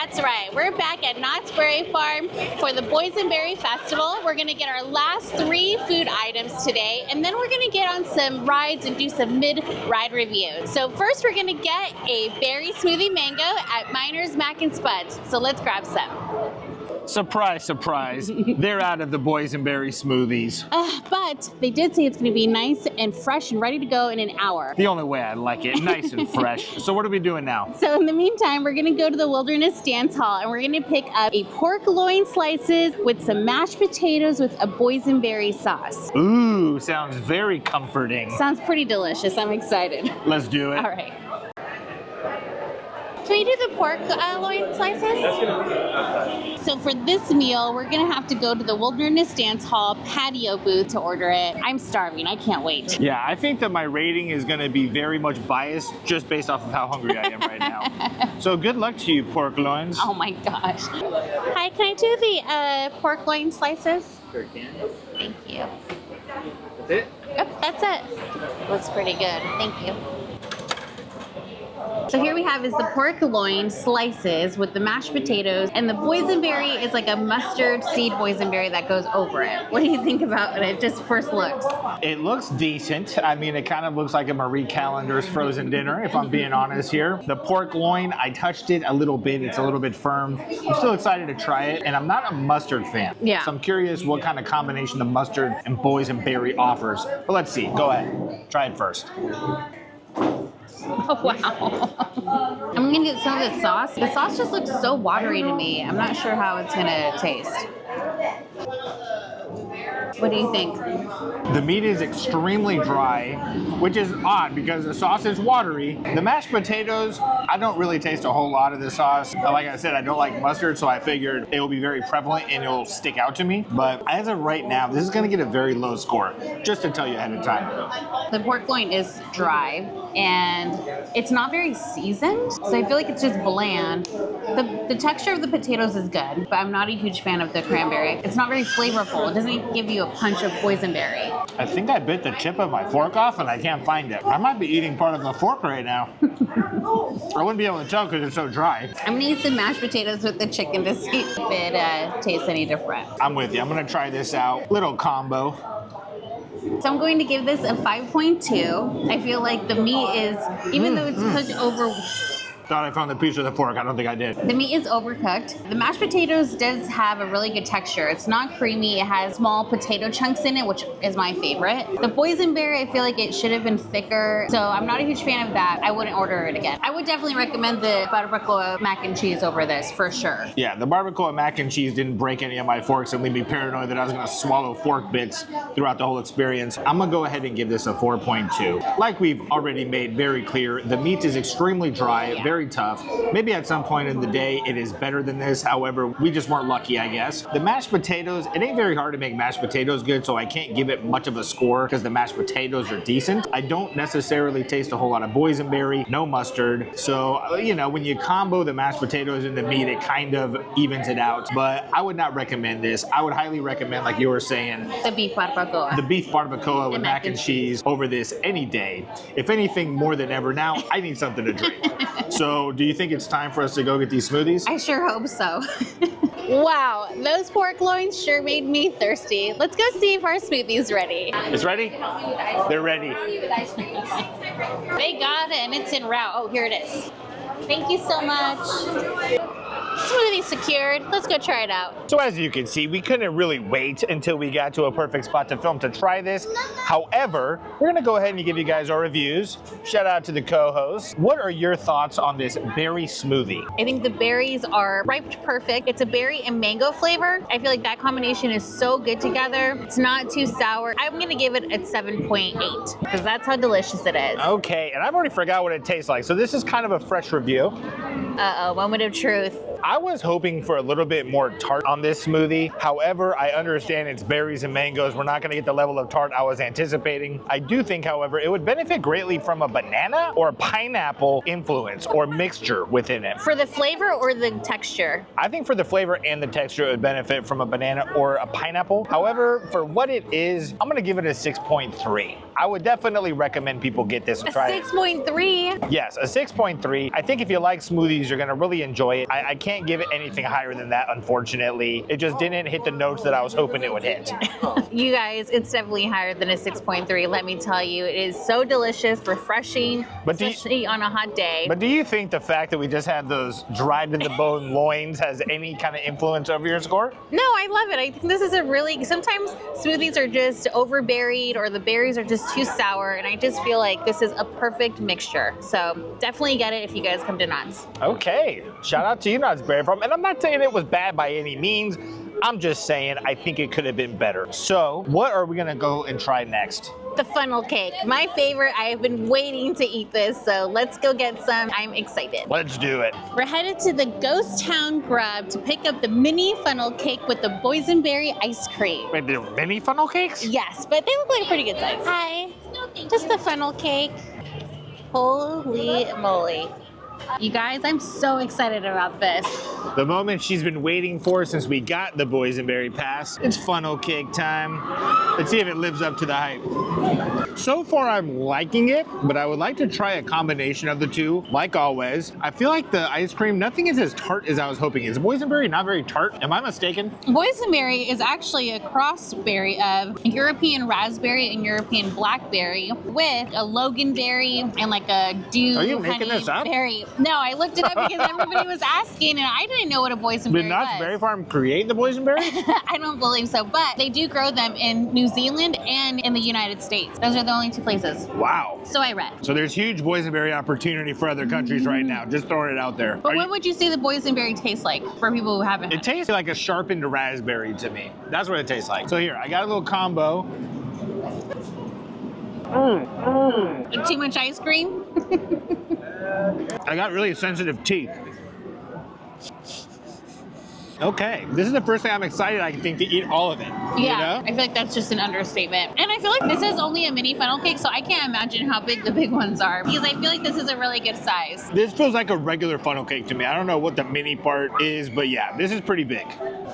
That's right. We're back at Knott's Berry Farm for the Boysenberry Festival. We're going to get our last 3 food items today, and then we're going to get on some rides and do some mid-ride reviews. So first, we're going to get a berry smoothie mango at Miner's Mac and Spuds. So let's grab some. Surprise, surprise. They're out of the Boysenberry smoothies. But they did say it's going to be nice and fresh and ready to go in an hour. The only way I like it, nice and fresh. So what are we doing now? So in the meantime, we're going to go to the Wilderness Dance Hall and we're going to pick up a pork loin slices with some mashed potatoes with a boysenberry sauce. Ooh, sounds very comforting. Sounds pretty delicious. I'm excited. Let's do it. All right. Can we do the pork loin slices? That's gonna be outside. So for this meal, we're gonna have to go to the Wilderness Dance Hall patio booth to order it. I'm starving, I can't wait. Yeah, I think that my rating is gonna be very much biased just based off of how hungry I am right now. So good luck to you, pork loins. Oh my gosh. Hi, can I do the pork loin slices? Sure can. Thank you. That's it? Yep, that's it. Looks pretty good, thank you. So here we have is the pork loin slices with the mashed potatoes, and the boysenberry is like a mustard seed boysenberry that goes over it. What do you think about it just first looks? It looks decent. I mean, it kind of looks like a Marie Callender's frozen dinner, if I'm being honest here. The pork loin, I touched it a little bit. It's a little bit firm. I'm still excited to try it, and I'm not a mustard fan. Yeah. So I'm curious what kind of combination the mustard and boysenberry offers. But let's see. Go ahead. Try it first. Oh, wow. I'm gonna get some of the sauce. The sauce just looks so watery to me. I'm not sure how it's gonna taste. What do you think? The meat is extremely dry, which is odd because the sauce is watery. The mashed potatoes, I don't really taste a whole lot of the sauce. Like I said, I don't like mustard, so I figured it will be very prevalent and it'll stick out to me. But as of right now, this is gonna get a very low score, just to tell you ahead of time. The pork loin is dry and it's not very seasoned, so I feel like it's just bland. The texture of the potatoes is good, but I'm not a huge fan of the cranberry. It's not very flavorful. It doesn't give you a punch of boysenberry. I think I bit the tip of my fork off and I can't find it. I might be eating part of the fork right now. I wouldn't be able to tell because it's so dry. I'm gonna eat some mashed potatoes with the chicken to see if it tastes any different. I'm with you. I'm gonna try this out. Little combo. So I'm going to give this a 5.2. I feel like the meat is, even though it's cooked over... Thought I found the piece of the fork. I don't think I did. The meat is overcooked. The mashed potatoes does have a really good texture. It's not creamy. It has small potato chunks in it, which is my favorite. The boysenberry, I feel like it should have been thicker. So I'm not a huge fan of that. I wouldn't order it again. I would definitely recommend the barbacoa mac and cheese over this for sure. Yeah, the barbacoa mac and cheese didn't break any of my forks and leave me paranoid that I was gonna swallow fork bits throughout the whole experience. I'm gonna go ahead and give this a 4.2. Like we've already made very clear, the meat is extremely dry, very tough. Maybe at some point in the day it is better than this. However, we just weren't lucky, I guess. The mashed potatoes, it ain't very hard to make mashed potatoes good, so I can't give it much of a score because the mashed potatoes are decent. I don't necessarily taste a whole lot of boysenberry, no mustard. So, you know, when you combo the mashed potatoes and the meat, it kind of evens it out. But I would not recommend this. I would highly recommend, like you were saying, the beef barbacoa. The beef barbacoa with mac and cheese over this any day. If anything, more than ever now, I need something to drink. So do you think it's time for us to go get these smoothies? I sure hope so. Wow, those pork loins sure made me thirsty. Let's go see if our smoothie's ready. It's ready? They're ready. They got it and it's en route. Oh, here it is. Thank you so much. Smoothie secured. Let's go try it out. So as you can see, we couldn't really wait until we got to a perfect spot to film to try this. However, we're gonna go ahead and give you guys our reviews. Shout out to the co-hosts. What are your thoughts on this berry smoothie? I think the berries are ripe perfect. It's a berry and mango flavor. I feel like that combination is so good together. It's not too sour. I'm gonna give it a 7.8 because that's how delicious it is. Okay, and I've already forgot what it tastes like. So this is kind of a fresh review. Uh-oh, moment of truth. I was hoping for a little bit more tart on this smoothie. However, I understand it's berries and mangoes. We're not gonna get the level of tart I was anticipating. I do think, however, it would benefit greatly from a banana or pineapple influence or mixture within it. For the flavor or the texture? I think for the flavor and the texture, it would benefit from a banana or a pineapple. However, for what it is, I'm gonna give it a 6.3. I would definitely recommend people get this and try it. 6.3? Yes, a 6.3. I think if you like smoothies, you're gonna really enjoy it. I can't can't give it anything higher than that, unfortunately. It just didn't hit the notes that I was hoping it would hit. You guys, it's definitely higher than a 6.3. Let me tell you, it is so delicious, refreshing, especially on a hot day. But do you think the fact that we just had those dried to the bone loins has any kind of influence over your score? No, I love it. I think this is a really, sometimes smoothies are just overberried or the berries are just too sour, and I just feel like this is a perfect mixture. So definitely get it if you guys come to Knott's. Okay, shout out to you, Knott's Berry Farm. And I'm not saying it was bad by any means. I'm just saying I think it could have been better. So what are we gonna go and try next? The funnel cake, my favorite. I have been waiting to eat this, so let's go get some. I'm excited. Let's do it. We're headed to the Ghost Town Grub to pick up the mini funnel cake with the boysenberry ice cream. Wait, they're mini funnel cakes? Yes, but they look like a pretty good size. Hi, just the funnel cake. Holy moly. You guys, I'm so excited about this. The moment she's been waiting for since we got the Boysenberry Pass. It's funnel cake time. Let's see if it lives up to the hype. So far, I'm liking it, but I would like to try a combination of the two. Like always, I feel like the ice cream, nothing is as tart as I was hoping. Is boysenberry not very tart? Am I mistaken? Boysenberry is actually a crossberry of European raspberry and European blackberry with a loganberry and like a dew Are you making this up? berry. No, I looked it up because everybody was asking and I didn't know what a boysenberry was. Did Knott's Berry Farm create the boysenberry? I don't believe so, but they do grow them in New Zealand and in the United States. Those are the only two places. Wow. So I read. So there's huge boysenberry opportunity for other countries right now. Just throwing it out there. But what would you say the boysenberry tastes like for people who haven't? It tastes like a sharpened raspberry to me. That's what it tastes like. So here, I got a little combo. Too much ice cream? I got really sensitive teeth. Okay, this is the first thing I'm excited I think to eat all of it. Yeah, you know? I feel like that's just an understatement. And I feel like this is only a mini funnel cake, so I can't imagine how big the big ones are because I feel like this is a really good size. This feels like a regular funnel cake to me. I don't know what the mini part is, but yeah, this is pretty big.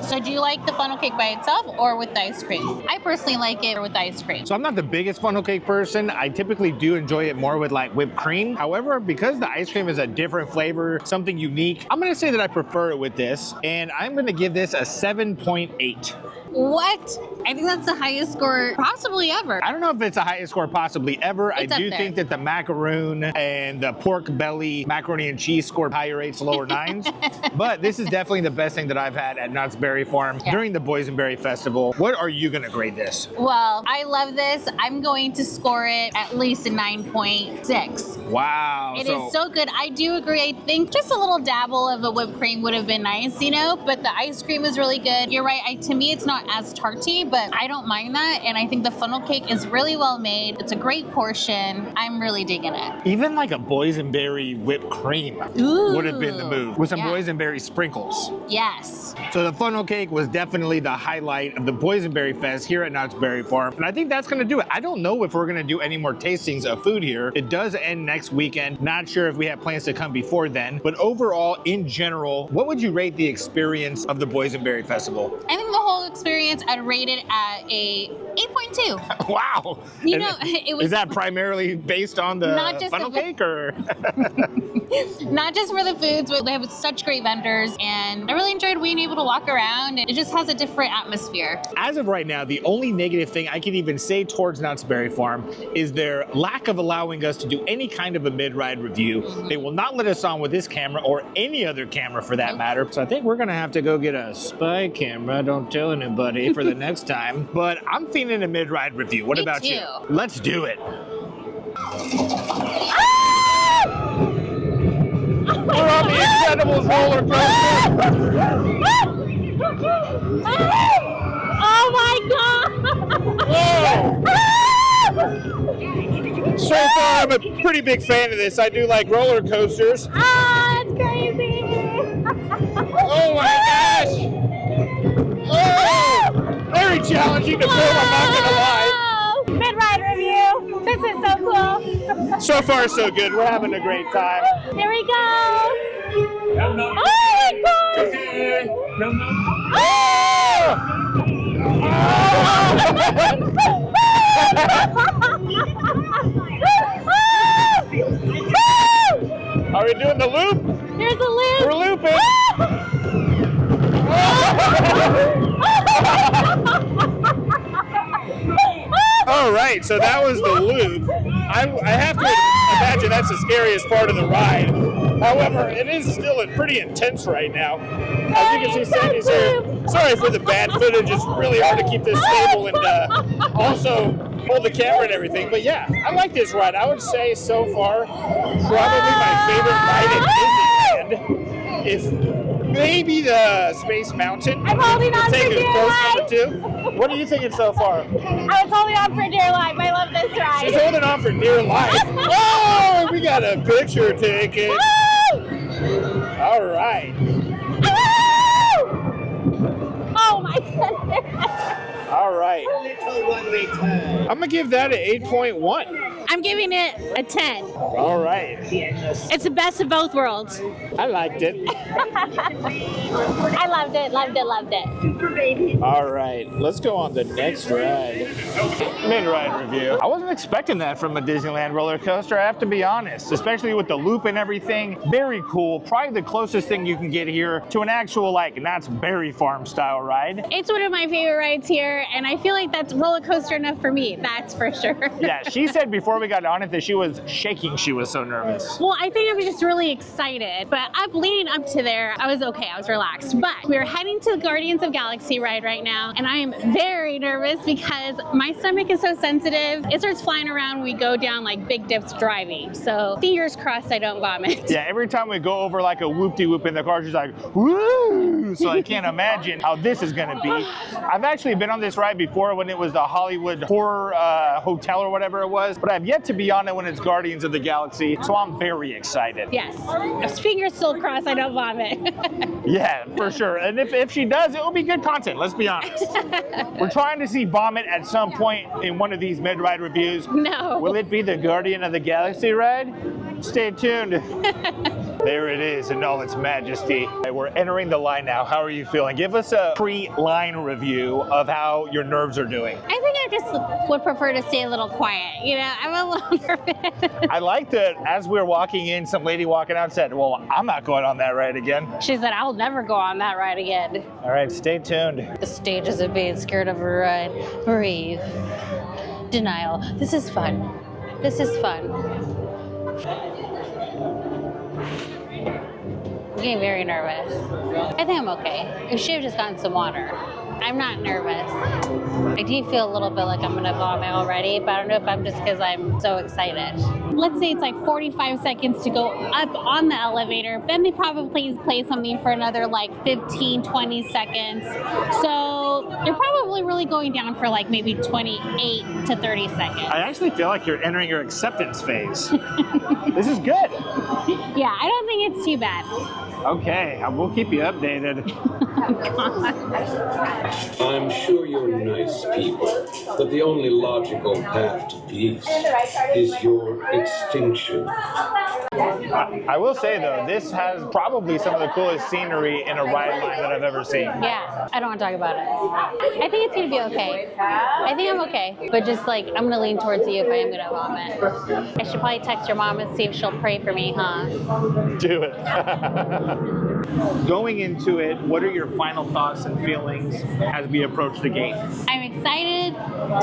So do you like the funnel cake by itself or with the ice cream? I personally like it with the ice cream. So I'm not the biggest funnel cake person. I typically do enjoy it more with like whipped cream. However, because the ice cream is a different flavor, something unique, I'm gonna say that I prefer it with this, and I'm gonna give this a 7.8. What? I think that's the highest score possibly ever. I don't know if it's the highest score possibly ever. It's I do up there. think that the macaroon and the pork belly macaroni and cheese scored higher 8s, lower 9s. But this is definitely the best thing that I've had at Knott's Berry Farm during the Boysenberry Festival. What are you gonna grade this? Well, I love this. I'm going to score it at least a 9.6. Wow. It is so good. I do agree. I think just a little dabble of the whipped cream would have been nice, you know, but the ice cream is really good. You're right. To me, it's not as tarty, but I don't mind that. And I think the funnel cake is really well made. It's a great portion. I'm really digging it. Even like a boysenberry whipped cream would have been the move with some boysenberry sprinkles. Yes. So the funnel cake was definitely the highlight of the Boysenberry Fest here at Knott's Berry Farm. And I think that's gonna do it. I don't know if we're gonna do any more tastings of food here. It does end next weekend. Not sure if we have plans to come before then. But overall, in general, what would you rate the experience of the Boysenberry Festival? I think the whole experience, I'd rate it at a 8.2. Wow. You know, it was... Is that primarily based on the Not just funnel the- cake or? Not just for the foods, but they have such great vendors. And I really enjoyed being able to walk around. It just has a different atmosphere. As of right now, the only negative thing I can even say towards Knott's Berry Farm is their lack of allowing us to do any kind of a mid-ride review. They will not let us on with this camera or any other camera for that matter. So I think we're gonna have to go get a spy camera, don't tell anybody, for the next time. But I'm feeling a mid-ride review. What Me about too. you? Let's do it. We're on the Incredibles roller coaster. Oh my god! Whoa! So far, I'm a pretty big fan of this. I do like roller coasters. Ah, it's crazy! Oh my gosh! Oh! Very challenging to film, I'm not gonna lie. Mid-ride review. This is so cool. So far, so good. We're having a great time. Here we go. Oh my gosh! Are we doing the loop? Here's a loop. We're looping. All right, so that was the loop. I have to imagine that's the scariest part of the ride. However, it is still pretty intense right now. As you can see, Sandy's here. Sorry for the bad footage. It's really hard to keep this stable and also hold the camera and everything. But yeah, I like this ride. I would say so far, probably my favorite ride at Disneyland. If maybe the Space Mountain. I'm holding on for take dear a close life. number 2. What are you thinking so far? I was holding on for dear life. I love this ride. She's holding on for dear life. Oh, we got a picture taken. All right. Oh my goodness. All right. I'm going to give that an 8.1. I'm giving it a 10. All right. It's the best of both worlds. I liked it. I loved it, loved it, loved it. All right. Let's go on the next ride. Mid-ride review. I wasn't expecting that from a Disneyland roller coaster, I have to be honest. Especially with the loop and everything. Very cool. Probably the closest thing you can get here to an actual, like, Knott's Berry Farm style ride. It's one of my favorite rides here, and I feel like that's roller coaster enough for me. That's for sure. Yeah, she said before we got on it that she was shaking. She was so nervous. Well, I think I was just really excited, but leading up to there, I was okay. I was relaxed. But we're heading to the Guardians of Galaxy ride right now, and I am very nervous because my stomach is so sensitive. It starts flying around when we go down like big dips driving. So fingers crossed I don't vomit. Yeah, every time we go over like a whoop-de-whoop in the car, she's like, woo! So I can't imagine how this is gonna be. I've actually been on this ride before when it was the Hollywood Horror Hotel or whatever it was, but I've yet to be on it when it's Guardians of the Galaxy, so I'm very excited. Yes, fingers still crossed I don't vomit. Yeah, for sure. And if she does, it will be good content, let's be honest. We're trying to see vomit at some point in one of these mid-ride reviews. No. Will it be the Guardian of the Galaxy ride? Stay tuned. There it is in all its majesty. We're entering the line now. How are you feeling? Give us a pre-line review of how your nerves are doing. I think I just would prefer to stay a little quiet. You know, I'm a little nervous. I like that as we were walking in, some lady walking out said, well, I'm not going on that ride again. She said, I'll never go on that ride again. All right, stay tuned. The stages of being scared of a ride. Breathe. Denial. This is fun. This is fun. I'm getting very nervous. I think I'm okay. I should have just gotten some water. I'm not nervous. I do feel a little bit like I'm gonna vomit already, but I don't know if I'm just because I'm so excited. Let's say it's like 45 seconds to go up on the elevator. Then they probably play something for another like 15, 20 seconds. So you're probably really going down for like maybe 28 to 30 seconds. I actually feel like you're entering your acceptance phase. This is good. Yeah, I don't think it's too bad. Okay, we'll keep you updated. I'm sure you're nice people, but the only logical path to peace is your extinction. I will say though, this has probably some of the coolest scenery in a ride line that I've ever seen. Yeah, I don't want to talk about it. I think it's going to be okay. I think I'm okay, but just like, I'm going to lean towards you if I am going to vomit. I should probably text your mom and see if she'll pray for me, huh? Do it. Going into it, what are your final thoughts and feelings as we approach the gate? I'm excited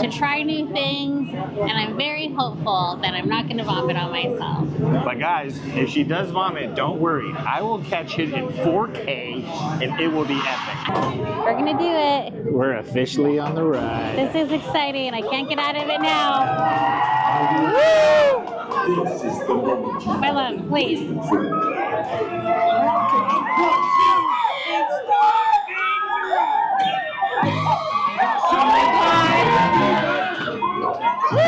to try new things, and I'm very hopeful that I'm not going to vomit on myself. But guys, if she does vomit, don't worry. I will catch it in 4K, and it will be epic. We're going to do it. We're officially on the ride. This is exciting. I can't get out of it now. Woo! My love, please. Oh my God! Woo!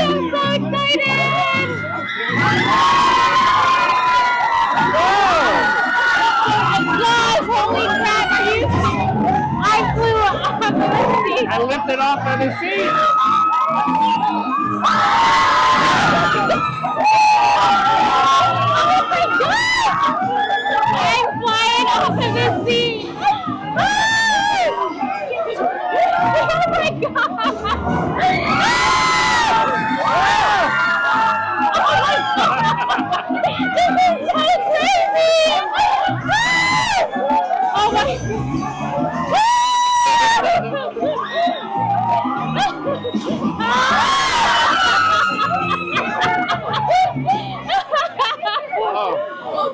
I'm so excited! Gosh, holy crap! I flew off of the seat. I lifted off of the seat. I'm flying off of the seat! Oh my God! Oh my God! This is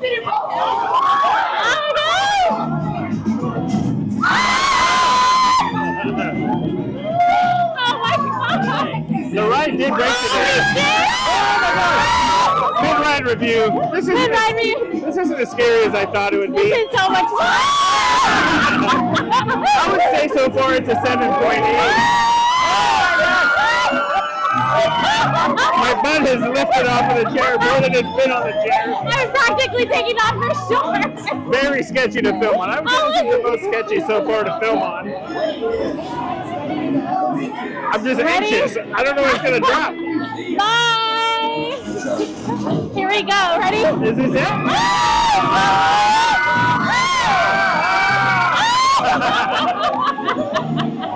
Oh my god! The ride did break today. Good ride review. This isn't as scary as I thought it would be. This is so much fun! I would say so far it's a 7.8. My butt has lifted off of the chair more than it's been on the chair. I'm practically taking off your shorts. Very sketchy to film on. I would say this is the most sketchy so far to film on. I'm just anxious. I don't know when it's going to drop. Bye! Here we go. Ready? Is this it?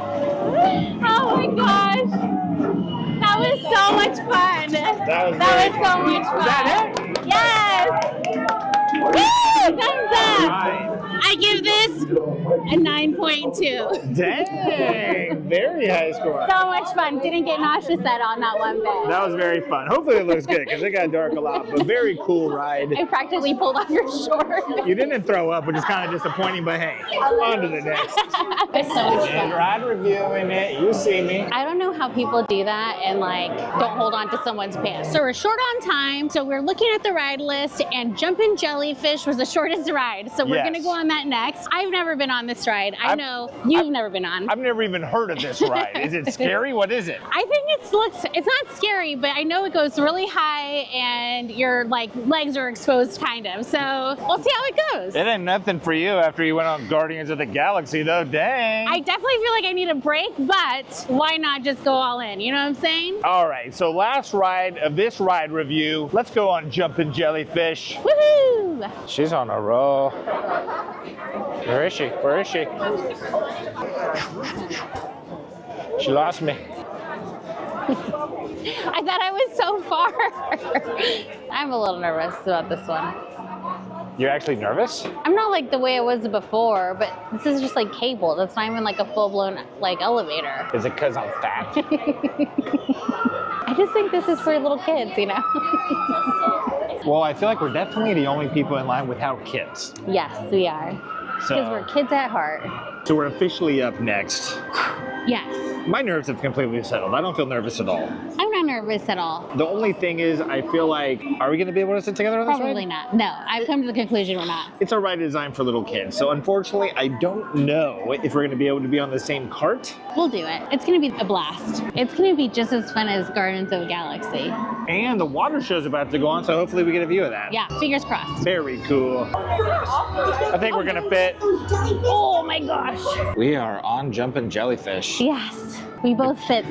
Oh my gosh. That was so much fun. That was so much fun. Is that it? Yes! Woo! Thumbs up! I give this a 9.2. Dang, very high score. So much fun. Didn't get nauseous at all, not one bit. That was very fun. Hopefully it looks good because it got dark a lot, but very cool ride. I practically pulled off your shorts. You didn't throw up, which is kind of disappointing, but hey, on to the next. It's so much And fun. ride reviewing it, you see me. I don't know how people do that and like don't hold on to someone's pants. So we're short on time. So we're looking at the ride list and Jumpin' Jellyfish was the shortest ride. So we're Yes. gonna go on that next. I've never been on this ride. I know you've never been on. I've never even heard of this ride. Is it scary? What is it? I think it's not scary, but I know it goes really high and your like legs are exposed kind of. So we'll see how it goes. It ain't nothing for you after you went on Guardians of the Galaxy though, dang. I definitely feel like I need a break, but why not just go all in? You know what I'm saying? All right, so last ride of this ride review, let's go on Jumpin' Jellyfish. Woohoo! She's on a roll. Where is she? Where is she? She lost me. I thought I was so far. I'm a little nervous about this one. You're actually nervous? I'm not like the way it was before, but this is just like cable. That's not even like a full-blown like elevator. Is it because I'm fat? I just think this is for little kids, you know? Well, I feel like we're definitely the only people in line without kids. Yes, we are. Because we're kids at heart. So we're officially up next. Yes. My nerves have completely settled. I don't feel nervous at all. I'm not nervous at all. The only thing is, I feel like, are we going to be able to sit together on this ride? Probably not. No, I've come to the conclusion we're not. It's a ride designed for little kids, so unfortunately, I don't know if we're going to be able to be on the same cart. We'll do it. It's going to be a blast. It's going to be just as fun as Guardians of the Galaxy. And the water show's about to go on, so hopefully we get a view of that. Yeah, fingers crossed. Very cool. I think we're going to fit. Oh my gosh. We are on Jumpin' Jellyfish. Yes, we both fit.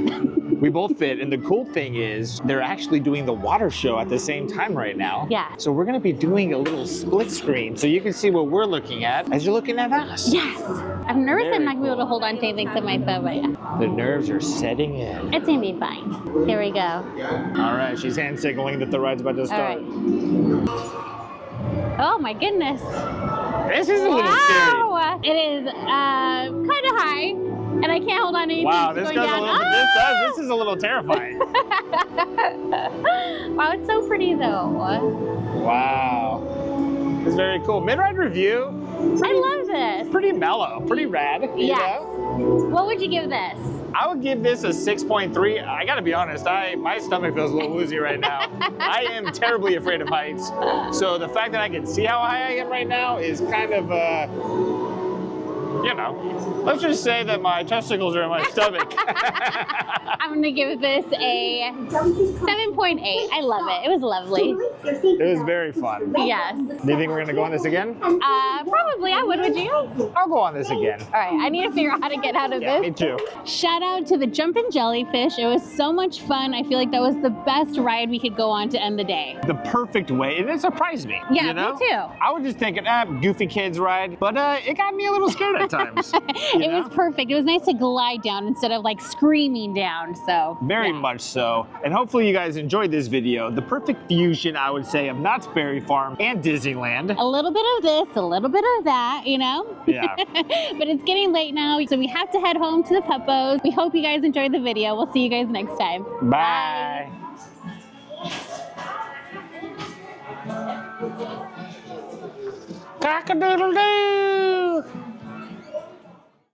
We both fit, and the cool thing is they're actually doing the water show at the same time right now. Yeah. So we're gonna be doing a little split screen so you can see what we're looking at as you're looking at us. Yes. I'm nervous Very I'm not going to be able cool. to hold on to anything except my phone, but yeah. The nerves are setting in. It's going to be fine. Here we go. All right, she's hand signaling that the ride's about to All start. right. Oh my goodness. This is a little scary. Wow. It is kind of high, and I can't hold on to anything. Wow, It's this going goes a down. little. This is a little terrifying. Wow, it's so pretty though. Wow, it's very cool. Mid-ride review. I love this. Pretty mellow, pretty rad. You Yes. know? What would you give this? I would give this a 6.3. I gotta be honest, my stomach feels a little woozy right now. I am terribly afraid of heights. So the fact that I can see how high I am right now is kind of, you know, let's just say that my testicles are in my stomach. I'm gonna give this a 7.8. I love it. It was lovely. It was very fun. Yes. Do you think we're gonna go on this again? Probably I would you? I'll go on this again. All right, I need to figure out how to get out of Yeah, this. me too. Shout out to the Jumpin' Jellyfish. It was so much fun. I feel like that was the best ride we could go on to end the day. The perfect way, and it surprised me. Yeah, you know? me too. I was just thinking, goofy kids ride, but it got me a little scared at times. It was perfect. It was nice to glide down instead of like screaming down. So Very yeah. much so. And hopefully you guys enjoyed this video. The perfect fusion, I would say, of Knott's Berry Farm and Disneyland. A little bit of this, a little bit of that, you know? Yeah. But it's getting late now, so we have to head home to the puppos. We hope you guys enjoyed the video. We'll see you guys next time. Bye. Cock-a-doodle-doo.